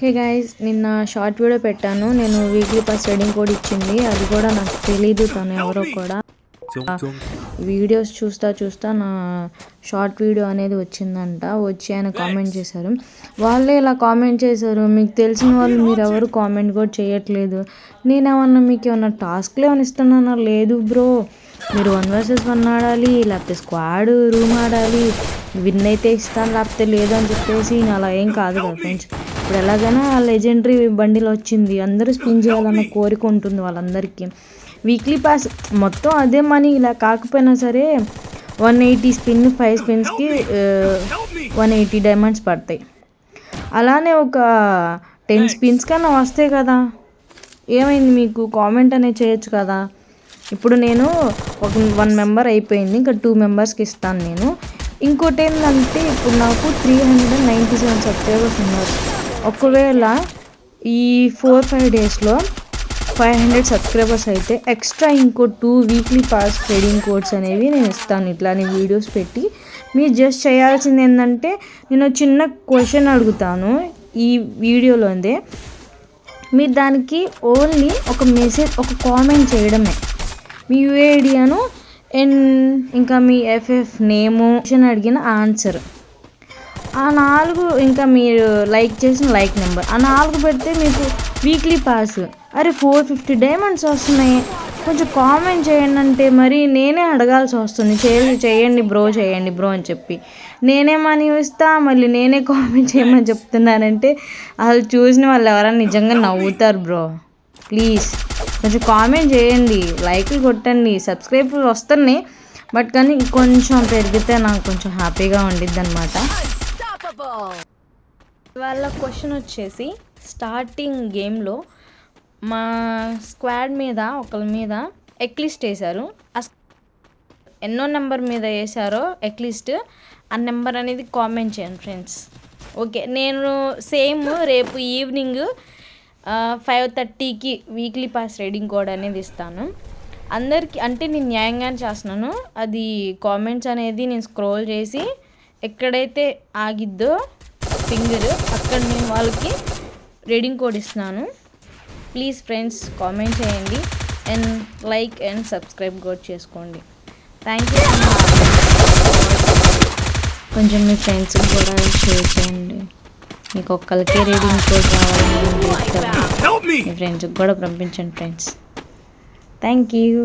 Hey guys, నిన్న short video పెట్టాను. నేను వీక్లీ పాస్ ట్రేడింగ్ కోడ్ ఇచ్చింది, అది కూడా నాకు తెలీదు తను ఎవరో కూడా. వీడియోస్ చూస్తా నా షార్ట్ వీడియో అనేది వచ్చిందంట. వచ్చి ఆయన కామెంట్ చేశారు. వాళ్ళే ఇలా కామెంట్ చేశారు, మీకు తెలిసిన వాళ్ళు మీరు ఎవరు కామెంట్ కూడా చేయట్లేదు. నేనేమన్నా మీకు ఏమన్నా టాస్క్లు ఏమైనా ఇస్తున్నానా? లేదు బ్రో, మీరు 1 vs 1 ఆడాలి, లేకపోతే స్క్వాడ్ రూమ్ ఆడాలి, విన్ అయితే ఇస్తాను లేకపోతే లేదు అని చెప్పేసి అలా ఏం కాదు కదా ఫ్రెండ్స్. ఇప్పుడు ఎలాగైనా లెజెండరీ బండిల్ వచ్చింది, అందరూ స్పిన్ చేయాలన్న కోరిక ఉంటుంది వాళ్ళందరికీ. వీక్లీ పాస్ మొత్తం అదే మనీ ఇలా కాకపోయినా సరే 180 స్పిన్ 5 స్పిన్స్కి 180 డైమండ్స్ పడతాయి. అలానే ఒక 10 స్పిన్స్ కన్నా వస్తాయి కదా. ఏమైంది, మీకు కామెంట్ అనేది చేయొచ్చు కదా. ఇప్పుడు నేను ఒక 1 మెంబర్ అయిపోయింది, ఇంకా 2 మెంబర్స్కి ఇస్తాను నేను. ఇంకోటి ఏంటంటే ఇప్పుడు నాకు 397 సబ్స్క్రైబర్స్ ఉన్నారు. ఒకవేళ ఈ 4-5 డేస్లో 500 సబ్స్క్రైబర్స్ అయితే ఎక్స్ట్రా ఇంకో 2 వీక్లీ పాస్ ట్రేడింగ్ కోడ్స్ అనేవి నేను ఇస్తాను. ఇట్లానే వీడియోస్ పెట్టి మీరు జస్ట్ చేయాల్సింది ఏంటంటే, నేను చిన్న క్వశ్చన్ అడుగుతాను ఈ వీడియోలోనే. మీరు దానికి ఓన్లీ ఒక మెసేజ్, ఒక కామెంట్ చేయడమే. మీ యూఐడియాను అండ్ ఇంకా మీ ఎఫ్ఎఫ్ నేము అడిగిన ఆన్సర్, ఆ 4 ఇంకా మీరు లైక్ చేసిన లైక్ నెంబర్, ఆ 4 పెడితే మీకు వీక్లీ పాస్. అరే 450 డైమండ్స్ వస్తున్నాయి, కొంచెం కామెంట్ చేయండి అంటే మరి నేనే అడగాల్సి వస్తుంది. చేయండి బ్రో అని చెప్పి నేనే మనీ ఇస్తా, మళ్ళీ నేనే కామెంట్ చేయమని చెప్తున్నానంటే అసలు చూసిన వాళ్ళు ఎవరైనా నిజంగా నవ్వుతారు. బ్రో ప్లీజ్ కొంచెం కామెంట్ చేయండి, లైక్లు కొట్టండి. సబ్స్క్రైబర్లు వస్తున్నాయి బట్ కానీ కొంచెం పెరిగితే నాకు కొంచెం హ్యాపీగా ఉండిద్ది అనమాట. వాళ్ళ క్వశ్చన్ వచ్చేసి, స్టార్టింగ్ గేమ్లో మా స్క్వాడ్ మీద ఒకరి మీద ఎక్లిస్ట్ వేశారు. ఎన్నో నెంబర్ మీద వేశారో ఎక్లిస్ట్, ఆ నెంబర్ అనేది కామెంట్ చేయండి ఫ్రెండ్స్. ఓకే, నేను సేమ్ రేపు ఈవినింగ్ 5:30కి వీక్లీ పాస్ ట్రేడింగ్ కోడ్ అనేది ఇస్తాను అందరికీ. అంటే నేను న్యాయంగానే చేస్తున్నాను. అది కామెంట్స్ అనేది నేను స్క్రోల్ చేసి ఎక్కడైతే ఆగిద్దో ఫింగర్, అక్కడ నేను వాళ్ళకి ట్రేడింగ్ కోడ్ ఇస్తున్నాను. ప్లీజ్ ఫ్రెండ్స్ కామెంట్ చేయండి అండ్ లైక్ అండ్ సబ్స్క్రైబ్ కూడా చేసుకోండి. Thank you. కొంచెం మీ ఫ్రెండ్స్కి కూడా షేర్ చేయండి. మీకు ఒక్కరికే ట్రేడింగ్ కోడ్ రావాలని మీ ఫ్రెండ్స్కి కూడా పంపించండి ఫ్రెండ్స్. Thank you.